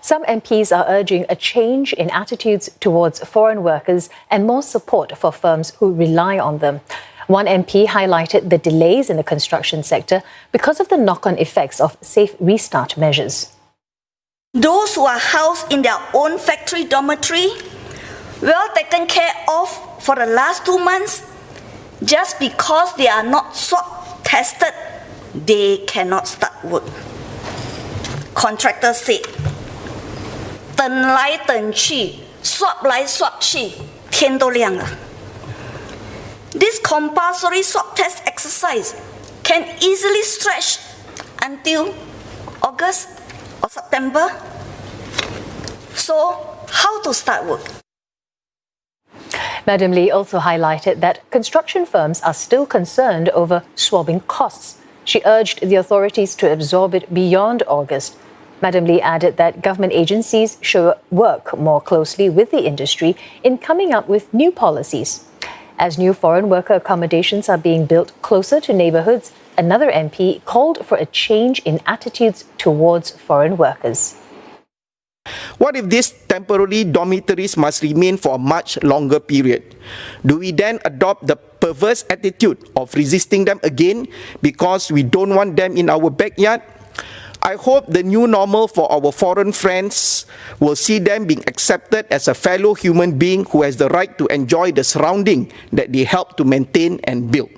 Some MPs are urging a change in attitudes towards foreign workers and more support for firms who rely on them. One MP highlighted the delays in the construction sector because of the knock-on effects of safe restart measures. Those who are housed in their own factory dormitory, well taken care of for the last 2 months, just because they are not swab tested, they cannot start work. Contractor said, 等来等去 swab 来 swab 去 天都亮了 This compulsory swab test exercise can easily stretch until August or September. So, how to start work? Madam Lee also highlighted that construction firms are still concerned over swabbing costs. She urged the authorities to absorb it beyond August. Madam Lee added that government agencies should work more closely with the industry in coming up with new policies. As new foreign worker accommodations are being built closer to neighbourhoods, another MP called for a change in attitudes towards foreign workers. What if these temporary dormitories must remain for a much longer period? Do we then adopt the perverse attitude of resisting them again because we don't want them in our backyard? I hope the new normal for our foreign friends will see them being accepted as a fellow human being who has the right to enjoy the surrounding that they help to maintain and build.